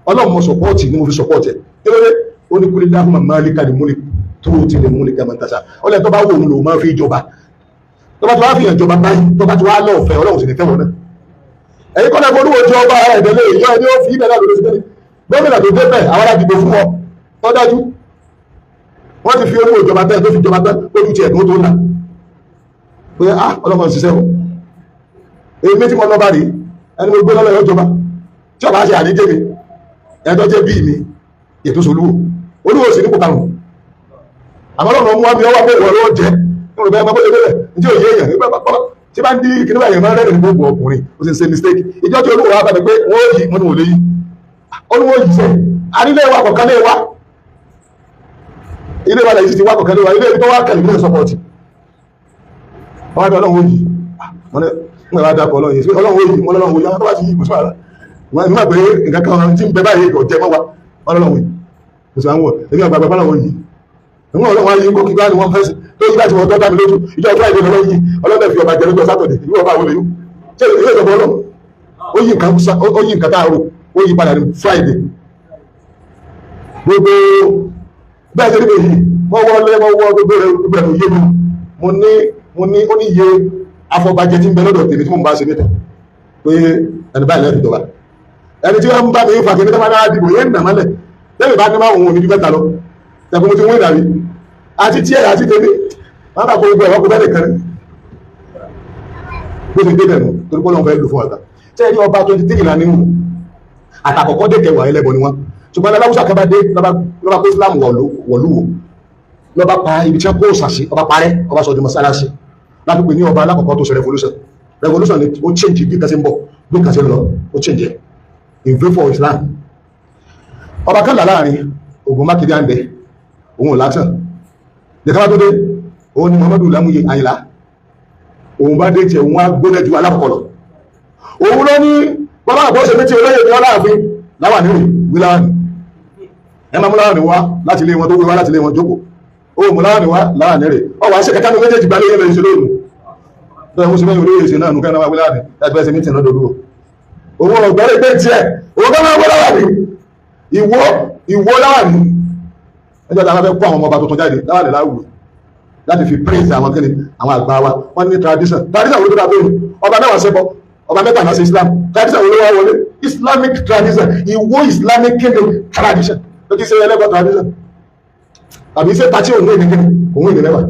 A: ọlọ́mọ sọpọ́ọ̀tì ni mo fi sọpọ́ọ̀tì ẹ kí ló dé ó ní kúlẹ̀ dáhùn máàlíkà ní múlẹ̀ tó ti lè múlẹ̀ gẹ́mọ̀ tàṣà ọlẹ́ tó bá wò ń lò máa fi jọba tó bá tó wá fi hàn jọba báyìí tó bá tó wá lọ́ọ̀fẹ́ ọlọ́run sì ní fẹ́wọ̀n náà ẹ̀yìn kọ́nà olúwo jọba ẹ̀dẹ̀lẹ̀ ìyọ́ ẹni ó fi ibẹ̀ náà lórí sílẹ̀ gómìnà tó débẹ̀ àwọn alágbègbè fún ọ tó dájú wọ́n ti fi olúwo jọba tẹ́ tó fi jọba tẹ́ lójú ti ẹ̀dùn tó là pé á ọlọ́mọ ṣiṣẹ́ o èmi tí mo lọ bá rí ẹni mo gbé lọ́lọ́ yọ jọba tí ọba ṣe àdíjẹ́ mi ẹ̀dọ́ jẹ́ bí mi ètò solúwo olúwo sì ní kò karùn-ún àmọ́ lọ́nà mú wá bí ọwọ́ pé ìwọ̀ ló jẹ́ nínú bẹ́ẹ̀ máa bó lé lẹ̀ ní òye èèyàn nígbà pàpọ̀ tí bá ń di kí nígbà yẹn máa rẹ́rìn ní gbogbo ọkùnrin ó sì ń ṣe mistake ìjọ tí olúwo wá bá mi pé wọ́n yí wọn ni wọ́n lè yí olúwo yìí sẹ́ àrílé wa kọ̀ọ̀kan lé wa ilé wa lẹ́yìn ti wá kọ̀ọ̀kan lé wa ilé tó wá kẹ̀lé ní sọ́pọ̀tì wọ́n á dọ̀ ọlọ́run yìí wọ́n ní wọ́n á dàpọ̀ ọlọ́run yìí ọlọ́run yìí wọ́n lọ́run yìí àwọn tó bá ti yí kò sọ́ra wọ́n ní wọ́n pé nǹkan kan tí ń bẹ báyìí kò jẹ mọ́ wa wọ́n lọ́run yìí kò sọ àwọn èmi àgbàgbà fọlọ́run yìí ìwọ̀n ọlọ́run ayé gbókí bá ní wọ́n fẹ́ sí tó yí láti wọ́n tọ́ta mi lójú ìjọ Friday lọ́wọ́ yìí ọlọ́dẹ̀ fi ọba jẹ lọ́jọ́ Saturday ìlú ọba àwọn èèyàn ṣe ilé ìjọba ọlọ́run ó yí nǹkan táàrò ó yí padà ní Friday gbogbo bẹ́ẹ̀ ṣe níbi yìí wọ́n wọ́ gbogbo rẹ̀ yé mi mo ní ó ní iye afọbajẹ tí ń bẹ lọ́dọ̀ tèmi tí mo bá ṣe níta pé ẹni báyìí lẹ́ẹ̀dì jọba ẹni tí wọ́n ń bá mi fà kí ní tọ́ba náà dìbò yẹn ń nà mọ́lẹ̀ lẹ́yìn bá ní máa òun ò ní ju mẹ́ta lọ tẹ̀kùn mo ti wọ́n ìdàrí àti tí ẹ̀ àti tèmi wọ́n bá kó gbogbo ẹ̀wọ́n kó bẹ́ẹ̀ nìkan bó ti dé bẹ̀rù torí pé wọ́n fẹ́ lò fún ọ̀gá tẹ́ ẹni ọba 23 là nínú àtàkọ́kọ́ dé kẹwàá ẹlẹ́bọ ni wọ́n ṣùgbọ́n aláwùsà kẹba dé lọ́ba kó Islam wọ̀lúwò lọ́ba pa ibi tí wọ́n kó òsàsí ọba parẹ́ ọba sọ di mọ́sálásí láti pè ní ọba alákọ̀ọ́kọ́ tó ṣe revolution ni ó change bí kẹsí ń bọ̀ bí kẹsí ń lọ ó change in favour of Islam ọba kan là láàrin Ògùn Mákindé àǹbẹ òun ò lásán lẹ́kọ́lá tó dé òun ni Muhammadu Lámúyè Àyìnlá òun bá dé tiẹ̀ òun á gbóná ju alákọ̀ọ́kọ́ lọ òun ló ní bàbá àbọ̀ṣe méjì olóyè ní ọláàfin láwà nírè wíláwàní ẹ máa mú láwàní wá láti ilé wọn tó wí wá láti ilé wọn jókòó ó mú láwàní wá láwà nírè ọwọ́ àṣẹ kẹkẹ́ ní méjèèjì gbá lóyè lóyè ṣe lóòrùn bẹ́ẹ̀ mo sì mẹ́rin olóyè ṣe náà nù kẹ́rin wíláwàní láti bẹ́ẹ̀ ṣe mítìn lọ́dọ̀ dúró owó ọ̀gbẹ́rẹ́ gbé tiẹ̀ owó kẹ́ máa wọ láwàní ìwọ láwàní ẹjọ́ tí a fẹ́ kó àwọn ọmọ ọba tuntun jáde láwàní láwùrù láti fi praise àwọn kíni àwọn àgbà wa wọ́n ní tradition wo ló dá bẹ́ẹ̀ ọba mẹ́wàá ṣẹbọ ọba mẹ́ta náà sí Islam tradition wo ló wá wọlé Islamic tradition ìwọ Islamic kíni tradition ló kí ṣe ẹlẹ́gbọ́n tradition àbí ṣe pàtí òun èdè kíni òun èdè mẹ́wàá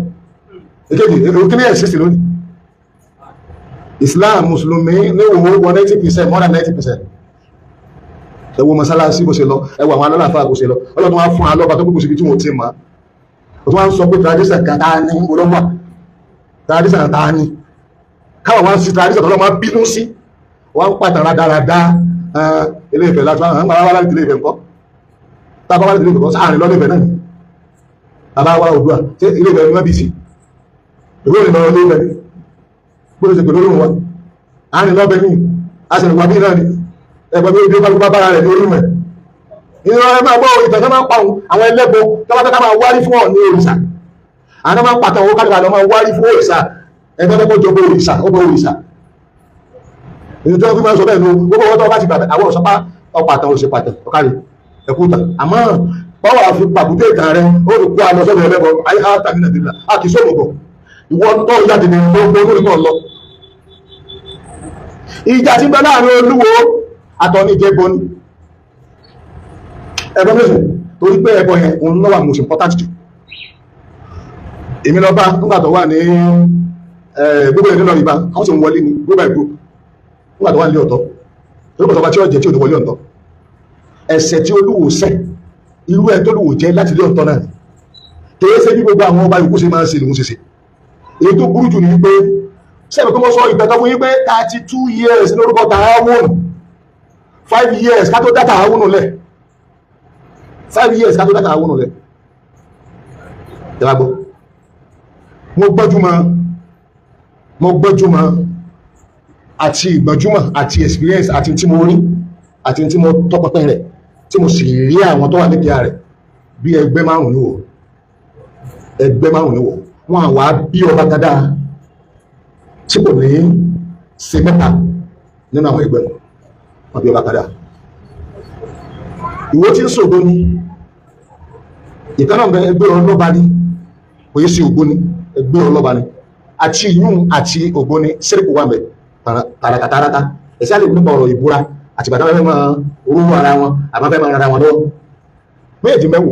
A: èkejì èrò kíni ẹ̀ sísì lónìí Islam Mùsùlùmí ní òun wọ 90% more than 90% ẹ wo mọ́sálásí bó ṣe lọ ẹ wo àwọn alálàáfáà bó ṣe lọ ọlọ́dún wá fún alọ́ba tó kúkú síbi tí wọ́n ti mọ̀ ó tún wá ń sọ pé tradition kan tá a ní olóńgbà tradition tá a ní káwọn wá ń sí tradition tó lọ́ máa bínú sí wọ́n ń pàtàkì rádaràdá ilé Ifẹ̀ láti wọ́n máa wá láti ilé Ifẹ̀ ńkọ́ tá a bá wá láti ilé Ifẹ̀ ńkọ́ sáà ní lọ́dún Ifẹ̀ náà ni bàbá wa Oòduà ṣé ilé Ifẹ̀ ni wọ́n bí sí ìwé ìrìnà ilé Ifẹ̀ ni bó ṣe pẹ̀lú olóhùn wa à ń rìn lọ́bẹ̀ ní àṣẹ̀lùwà bí náà ni ẹgbẹ́ bí ibi kálukú bára rẹ̀ ní orí mẹ́ ìran ẹ máa gbọ́ ìtàn tó máa ń pa àwọn ẹlẹ́bọ tọ́lá máa wárí fún ọ̀ ní òrìṣà àwọn máa ń pàtàkì owó kálukú àlọ́ máa wárí fún òrìṣà ẹgbẹ́ tó kọjọ òrìṣà ó bọ òrìṣà èyí tó fi máa ń sọ bẹ́ẹ̀ ní gbogbo ọjọ́ bá ti gbà àwọn ọ̀sọ́pá ọpàtàn òṣè pàtàn ọ̀kárí ẹ̀kúta àmọ́ báwo àfi pàkúté ìtàn rẹ ó rí kó àlọ́ sọ́dọ̀ ẹlẹ́bọ ayé àtàkì nàìjíríà àti sóògùn ìwọ tó jáde ní gbogbo olórí náà lọ ìjà tí ń bẹ láàrin Olúwo àtọ́ni jẹ́ bọ́ni ẹbọ mẹ́sàn torí pé ẹbọ yẹn òun lọ́wọ́ most important jù èmi lọ bá nígbà tó wà ní gbogbo ẹni lọ ìbá àwọn sì ń wọlé ní gbogbo ẹgbò nígbà tó wà nílé ọ̀tọ̀ torí pọ̀tọ̀ bá tí ó jẹ́ tí ò ní wọlé ọ̀tọ̀ ẹ̀ṣẹ̀ tí Olúwo ṣẹ̀ irú ẹ̀ tó Olúwo jẹ́ láti ilé ọ̀tọ̀ náà kìí ṣe bí gbogbo àwọn ọba yòókù ṣe máa ń ṣe lòun ṣe ṣe èyí tó burú jù ní pé sẹ́mi kó mọ́ sọ ìgbẹ̀tọ̀ fún yín pé 32 years lórúkọ tààwọn 5 years ká tó dá tààwọn lẹ̀ 5 years ká tó dá tààwọn lẹ̀ ìjọba mo gbọ́júmọ̀ àti ìgbọ́júmọ̀ àti experience àti tí mo rí àti tí mo tọpọpẹ́ rẹ̀ tí mo sì rí àwọn tó wà níbi rẹ̀ bí ẹgbẹ́ márùn-ún níwò wọn àwà bí ọba gádá tí kò ní ṣe mẹ́ta nínú àwọn ẹgbẹ́ wọn bí ọba gádá ìwọ tí ń sògbó ní ìkánà ẹgbẹ́ ọlọ́ba ní kò yí sí ògbóni ẹgbẹ́ ọlọ́ba ní àti ìyún àti ògbóni sẹ́rìkù wà mẹ́ tàràkàtàràkà ẹ̀sẹ̀ àlè nípa ọ̀rọ̀ ìbúra àti bàtà fẹ́ máa orúkọ ara wọn àbá fẹ́ máa rara wọn lọ́wọ́ méjì mẹ́wò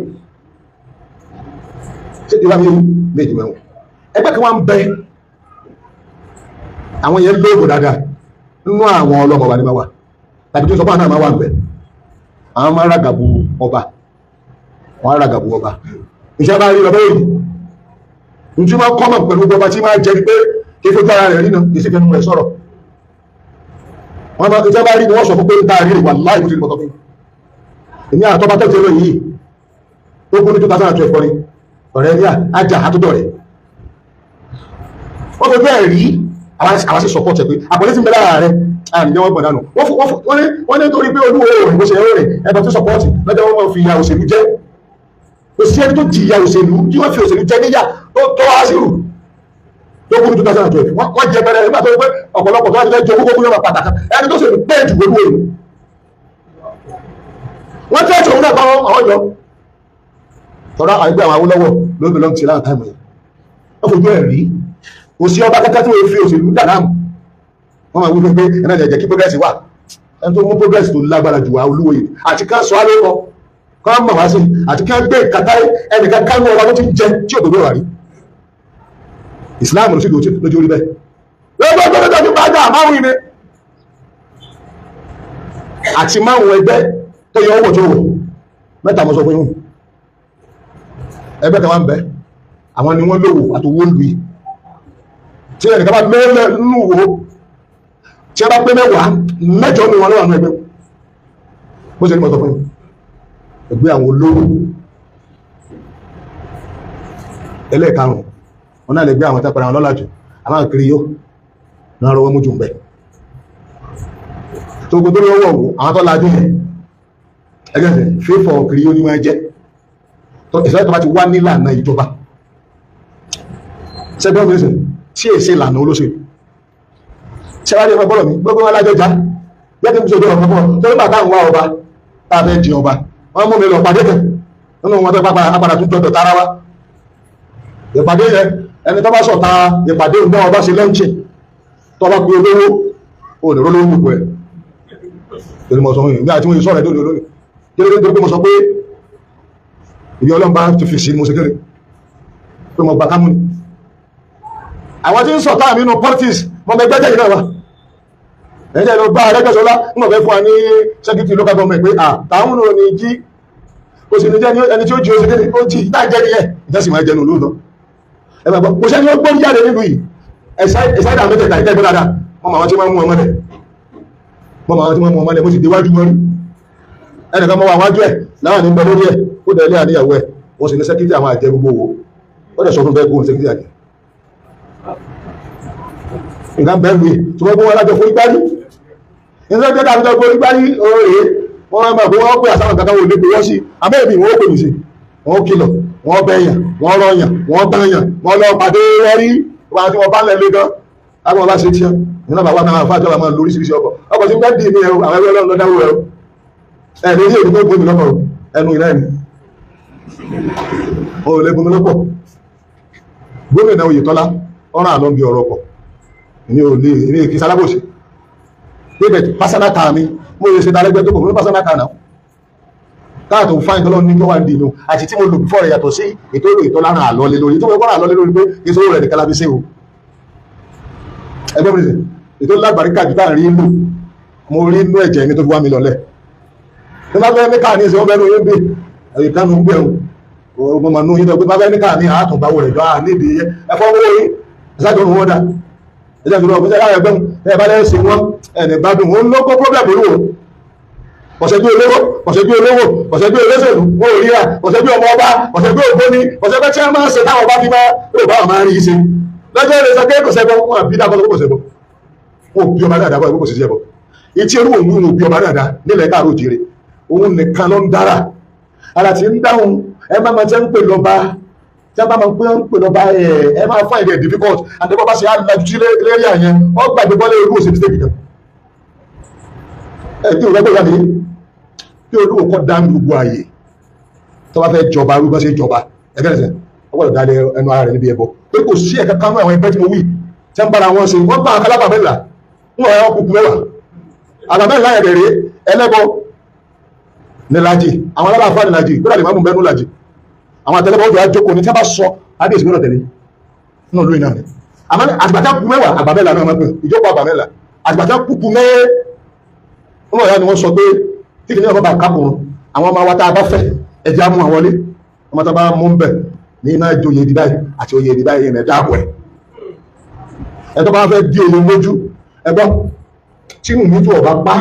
A: ṣé ìwà mi méjì mẹ́wò ẹgbẹ́ kan wá ń bẹ àwọn yẹn lóògùn dáadáa nínú àwọn ọlọ́mọ wa ní máa wà tàbí tó sọ fún àwọn náà máa wà ń bẹ àwọn máa ràgàbù ọba wọn ràgàbù ọba ìṣẹ́ bá rí lọ bẹ́ẹ̀ yìí nítí máa kọ́mọ̀ pẹ̀lú ọba tí máa jẹ́ pé kí fún tára rẹ̀ nínú kì í sì fẹ́ mú ẹ sọ̀rọ̀ wọn bá ìjọba rí ni wọ́n sọ fún pé táà rí wà láì mú sí ìpọ̀tọ̀ fún èmi àtọ́bá tó jẹ́rọ yìí ó kú ní 2012 ní ọ̀rẹ́ ní àjà àtúndọ̀ rẹ̀ wọ́n tó bẹ́ẹ̀ rí àwọn sí support ẹ̀ pé àpọ̀lẹ́sì ń bẹ lára rẹ̀ àmì wọ́n gbọ̀dánù wọ́n ní torí pé Olúwo rẹ̀ bó ṣe rẹ̀ ẹbọ tó support lọ́jọ́ wọn fi ìyà òṣèlú jẹ́ kò sí ẹni tó di ìyà òṣèlú tí wọ́n fi òṣèlú jẹ́ níyà tó wá sí rù tó kú ní 2012 wọ́n jẹ bẹ̀rẹ̀ nígbà tó pé ọ̀pọ̀lọpọ̀ tó wá ti fẹ́ jogún gbogbo yọmọ pàtàkì ẹni tó sì pé jù gbogbo èrò wọ́n tẹ́ ìṣòro náà báwọn àwọn yọ tọ́rọ àgbẹ̀ àwọn Awólọ́wọ̀ ló bẹ̀ lọ́n ti láwọn táìmù yẹn wọ́n fojú ẹ̀ rí kò sí ọba kẹ́kẹ́ tí wọ́n fi òṣèlú dàdáàmù wọ́n máa wí pé ẹ̀nà jẹ̀jẹ̀ kí progress wà ẹni tó mú progress tó lágbára jù wá olúwo yìí àti ká sọ alẹ́ kọ ká mọ̀ wá sí àti ká gbé kàtá ẹnìkan kánú ọba tó ti jẹ tí òdòdó wà rí Islam ló sì lójú orí bẹ́ẹ̀ lọ́gbọ́n tó lọ́jọ́ fún bájà máwùn ni àti máwùn ẹgbẹ́ tó yọ owó tó wọ̀ mẹ́ta mọ́ sọ fún yín ẹgbẹ́ kan wá ń bẹ àwọn ni wọ́n lówó àtòwó lùí tí ẹnìkan bá mẹ́lẹ̀ nínú wo tí a bá pé mẹ́wàá mẹ́jọ ní wọn lọ́wọ́ àwọn ẹgbẹ́ bó ṣe ní mọ́tọ̀ fún yín ẹgbẹ́ àwọn olówó ẹlẹ́ẹ̀karùn-ún wọn náà lè gbé àwọn tẹ́pẹ̀rẹ̀ àwọn lọ́làjù àwọn kiri yóò náà rọwọ́ mú jù ń bẹ̀ tó gbogbo lórí ọwọ́ àwọn tó lajú yẹn ẹgbẹ́sẹ̀ fífọ̀ kiri yóò ní wọ́n jẹ́ ìṣẹ́lẹ̀ tó bá ti wá nílànà ìjọba ṣẹ́gbọ́n mi sìn tí èsì ìlànà olóṣèlú ṣẹ́wájú ẹ̀fọ́ bọ́lọ̀ mi gbogbo wọn lájọjá yẹ́kí mú sójú ọ̀pọ̀ tó ní bàtà ń wá ọba tá a fẹ́ jẹ ọba wọ́n mú mi lọ pàdé kẹ̀ nínú wọn tó apàdà tún tọ́tọ̀ tara wa ìpàdé yẹn ẹni tó bá sọ̀ta ìpàdé ìgbà ọba ṣe lẹ́ǹṣẹ̀ tó bá pe olówó ò ní rólówó gbogbo ẹ̀ torí mo sọ fún yìí nígbà tí mo yìí sọ̀rọ̀ ẹ̀ lónìí kí ló dé torí pé mo sọ pé ìbí ọlọ́mbà ti fi sí mo ṣe kéré pé mo gbà kámú ni àwọn tí ń sọ̀tá mi nínú politics mọ́ mẹ́gbẹ́ jẹ́ ìrìnà wa ẹ̀jẹ̀ lọ bá Arẹ́gbẹ́ṣọlá ń mọ̀ fẹ́ fún wa ní secretary local government pé àtàwọn ò ní jí kò sì ní jẹ́ ẹni tí ó jí ó sì kéde ó jí ìdá jẹ́ nìyẹn ìjọsìn máa jẹnu lóòótọ́ ẹgbẹ́ gbọ́ kò sẹ́ni ó gbórí jáde nílùú yìí ẹ̀sáìdà mẹ́tẹ̀ẹ̀ta ìtẹ́gbẹ́ dáadáa mọ́ màwọn tí wọ́n mú ọmọdé mọ́ màwọn tí wọ́n mú ọmọdé mo sì déwájú wọn rí ẹnìkan mọ́ wà wájú ẹ̀ láwọn ní bẹ lórí ẹ̀ ó dẹ̀ ilé àníyàwó ẹ̀ wọ́n sì ní secretary àwọn àjẹ gbogbo owó ó dẹ̀ sọ fún bẹ́ẹ̀ kóhun secretary àjẹ nǹkan bẹ́ẹ̀ lóye tí wọ́n gbọ́ wọn lájọ fún igbárí nígbà tí wọ́n gbọ́ fún igbárí oòrè wọ́n máa bọ́ wọ́n pè àsáwọn kankan wò lè pè wọ́n sí àmẹ́bí wọ́n pè mí sí wọ́n kìlọ̀ wọ́n bẹ̀yàn wọ́n rọyàn wọ́n báyàn wọ́n lọ pàdé rẹ́rí wọn tí wọ́n bá lẹ́ lé gan àwọn bá ṣe tíyà nínú bàbá náà fàájọ́ àwọn lóríṣiríṣi ọkọ̀ tí wọ́n dì ní ẹrù àwọn ẹgbẹ́ ọlọ́run lọ́dáwó ẹrù ẹ̀ lórí èdè tó gbómi lọ́pọ̀ ẹnu ìlà ẹni ó lè gbómi lọ́pọ̀ gómìnà Oyètọ́lá ọ̀ràn àlọ́ bí ọ̀rọ̀ pọ̀ ní olè ní èkì sálábòsì pébẹ̀ pásánà kà mí mo lè ṣe dálẹ́gbẹ́ tó kò ní pásánà kà náà káàtò fáìn tọ́lọ́ ní kọ́wà dìínú àti tí mo lò bífọ́ rẹ̀ yàtọ̀ sí ètò Oyètọ́lá ràn àlọ́lé lórí tó mẹ́kọ́ ràn àlọ́lé lórí pé èso rẹ̀ nìkan lábí sí o ẹgbẹ́ mi ètò lágbàríkà jù táà rí lò mo rí inú ẹ̀jẹ̀ ní tó fi wá mi lọ́lẹ̀ ní bá fẹ́ ní káà ní ìṣẹ́ wọn bẹ́ẹ̀ ní oyè ìkánú ń gbẹ̀rún ogun ma nú yíndọ̀ pé bá fẹ́ ní káà ní àátùnbáwò rẹ̀ jọ nídi ẹfọ́ owó yìí ìsájọ́ òun wọ́n dá ẹjọ́ ìṣòro ọ̀pẹ́ sẹ́yà ẹgbẹ́ ẹ bá lẹ́sìn wọn ẹni gbádùn wọn ló kó problem ló wò ọ̀sẹ̀ bí olówó ọ̀sẹ̀ bí olówó ọ̀sẹ̀ bí olóṣèlú wọn ò ríra ọ̀sẹ̀ bí ọmọ ọba ọ̀sẹ̀ bí ògbóni ọ̀sẹ̀ bí chairman máa ń ṣe táwọn ọba fi máa yóò bá wọn máa rí i ṣe lọ́jọ́ ilé sọ pé kò sẹ́bọ̀ wọn àbí dákọ́ lọ́kọ́ sẹ́bọ̀ wọn ò bí ọba dáadáa kọ́ kò sí sẹ́bọ̀ ìtí erú òun ò bí ọba dáadáa nílẹ̀ káàró jire òun nìkan ló ń dára ara ti ń dáhùn ẹ má máa tẹ́ ń pè lọ́ba tí a bá máa ń pè lọ́ba ẹ máa find it difficult and the bọ́bá ṣe alájú sí lérí àyẹn ọ gbàgbé bọ́lé irú òsè mistake kan ẹ tí ò rẹ́gbẹ́ ìyá mi kí olúwo kọ́ dá gbogbo ààyè tó bá fẹ́ jọba arúgbó ṣe jọba ẹgbẹ́ rẹ̀ ọ gbọ́dọ̀ dálé ẹnu ara rẹ̀ níbi ẹbọ pé kò sí ẹ̀ka kanú àwọn ẹgbẹ́ tí mo wí tí ń bára wọn ṣe wọ́n gbà kálábà mẹ́la wọn ọ̀rẹ́ ọkùnkù mẹ́wàá àlàmẹ́la ẹ̀rẹ̀ rẹ̀ ẹlẹ́bọ nílájì àwọn aláàfáà nílájì gbọ́dọ̀ lè má mú bẹ́ẹ̀ nílájì àwọn àtẹlẹbọ ọjọ́ àjókòó ní tí a bá sọ adé ìsìnkú tẹ̀lé náà lóyìn náà ni àmọ́ àgbàtà kú mẹ́wàá àgbàmẹ́la náà máa pè ìjókòó àgbàmẹ́la àgbàtà kúkú mẹ́ẹ́ wọ́n mọ̀ ya ni wọ́n sọ pé tí kìíní ọba kápùrún àwọn ọmọ wa tá a bá fẹ́ ẹjẹ́ á mú àwọn wọlé ọmọ tá a bá mú ń bẹ̀ ní iná ìjọ oyè ìdí báyìí àti oyè ìdí báyìí rẹ̀ dáàbò ẹ̀ ẹ̀ tó bá fẹ́ di oyè lójú ẹgbọ́n tí mò ń mútu ọba pa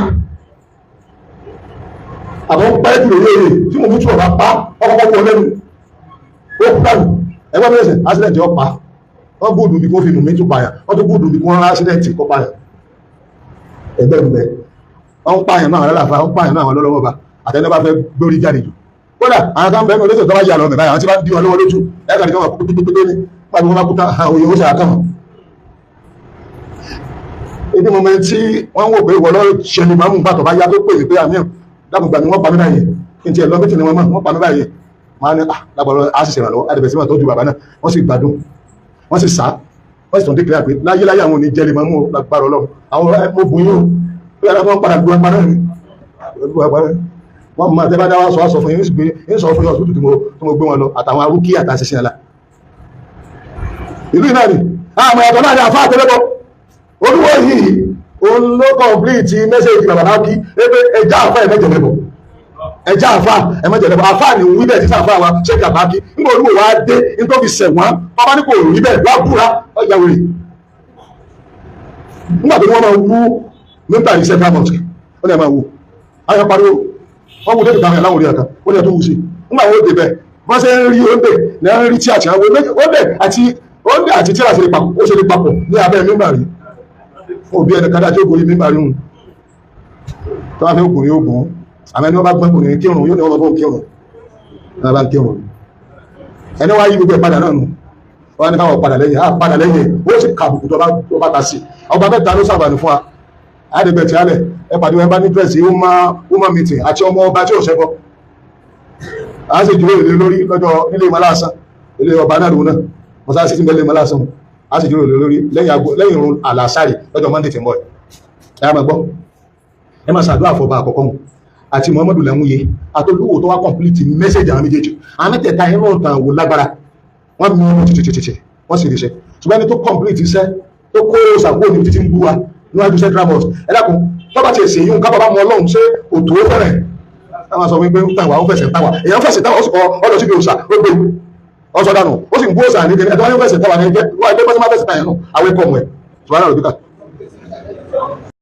A: àwọn pẹ́ jù lórí èrè tí mò ń mútu ọba pa ọkọ̀ wọ lẹ́nu ó pẹ̀lú ẹgbọ́n mi lẹ́sẹ̀ accident ọ pa wọ́n gbóòdù bí kò fi mú mi tún pààyàn wọ́n tó gbóòdù bí kò rán accident kọ́ pààyàn ẹgbẹ́ mi bẹ́ẹ̀ wọ́n pààyàn náà lálàáfà wọ́n pààyàn náà lọ́lọ́wọ́ bá àtẹ́lẹ́ bá fẹ́ gbórí jáde jù kódà àwọn kan bẹ́ẹ̀ lóṣèlú tó bá yà lọ mẹ́bàá àwọn tí bá ń dí wọn lọ́wọ́ lójú ẹ̀ka nìkan wà pípípípé ní pàbí wọn bá kúta òye ó ṣàkàn wọn. ebi mo mẹ tí wọ́n wò pé wọ́n lọ ṣe ni màmú gbàtọ̀ bá yá tó pè pé àmì dàgbà ni wọ́n pa mí báyìí kí n tiẹ̀ lọ mẹ́tì ni wọ́n pa mí báyìí máa ní lábọ̀rọ̀ á sì ṣèrànlọ́wọ́ àdìbẹ̀sí máa tọ́jú bàbá náà wọ́n sì gbádùn wọ́n sì sá wọ́n sì tún dé kíláà pé láyé àwọn òní jẹ́lẹ̀ máa mú lágbára ọlọ́run àwọn mo bù yín yàrá wọn padà gbọ́ ẹgbẹ́ náà ni wọ́n máa tẹ́ bá dá wá sọ fún yín ní sọ fún yín ọ̀sùn tí mo gbé wọn lọ àtàwọn arúkí àtàṣẹṣẹ ẹ̀la ìlú náà ni àmọ́ ẹ̀tọ́ náà ni àfáà tẹ́lẹ́bọ̀ olúwo yìí òun ló kọ̀m̀plìtì mẹ́sẹ̀jì bàbá kí ẹja àfá ẹ̀mẹ́jẹ̀lẹ́bọ̀ ẹja àfá ẹ̀mẹ́jẹ̀lẹ́bọ̀ àfá ni òun wíbẹ̀ títà àfá wa ṣé kí àbá kí nígbà olúwo wá dé ní tó fi sẹ̀wọ̀n bàbá ní kò rí bẹ́ẹ̀ wá búra ọjà wèrè nígbà tó ní wọ́n máa wú nígbà ní central mosque ó ní ẹ̀ máa wú ayọ̀ pariwo wọ́n wú débi láwọn orí ẹ̀ka ó ní ẹ̀ tó wú sí nígbà wọ́n dé bẹ́ẹ̀ wọ́n ṣe ń rí oúnjẹ ní ń rí tí àti àwọn oúnjẹ àti tí àṣírí papọ̀ ó ṣe lè papọ̀ ní abẹ́ mímbà rí òbí ẹni kádà tí ó gorí mímbà rí hùn tó wá fẹ́ ògùnrin ogun àmọ́ ẹni wọ́n bá gbọ́n ògùnrin kírun yóò ní wọ́n bọ́ kírun náà bá ń kírun ẹni wá yí gbogbo ẹ̀ padà náà nù wọ́n ní káwọn padà lẹ́yìn ó sì kàbùkù tó bá ta sí ọba mẹ́ta ló sàbàní fún wa àdìgbẹ̀ tí alẹ̀ ẹ pàdé wọn bá ní dírẹ́sì human meeting àti ọmọ ọba tí ò ṣẹbọ a sì dúró ìlú lórí lọ́jọ́ nílé ìmọ̀láṣán ilé ọba náà lòun náà wọ́n sáré sí ti mẹ́lẹ̀ ìmọ̀láṣán a sì dúró ìlú lórí lẹ́yìn ìrun àlàsárì lọ́jọ́ monday tí ń bọ̀ ẹ máa gbọ́ ẹ máa ṣàdúrà fọba àkọ́kọ́ mu àti muhammadu lẹ́múye àtolúwo tó wá complete message àwọn méjèèjì àwọn mẹ́tẹ̀ẹ̀ta inú ọ̀tàn wò lágbára wọ́n mú un tètè wọ́n sì ríṣẹ́ ṣùgbọ́n ẹni tó complete iṣẹ́ tó kó ṣàkóso ní títí ń bú wa níwájú central mosque ẹ dákun tọ́ba ti ṣe yín ká bàbá mọ ọlọ́run ṣé òtò ó fẹ́rẹ̀ táwọn sọ wípé ń tàwa ó fẹsẹ̀ táwa èèyàn fẹsẹ̀ táwa ó sì kọ ọ̀dọ̀ síbi òòṣà ó gbé ọsọ dànù ó sì ń bú òòṣà ní kẹ́ni ẹ̀tọ́ wọn fẹsẹ̀ táwa ní ẹgbẹ́ wọn ẹgbẹ́ bọ́sẹ̀ máa fẹsẹ̀ táyà nù àwọn ẹ̀kọ́ ọmọ ẹ̀ ṣùgbọ́n àwọn òbí kà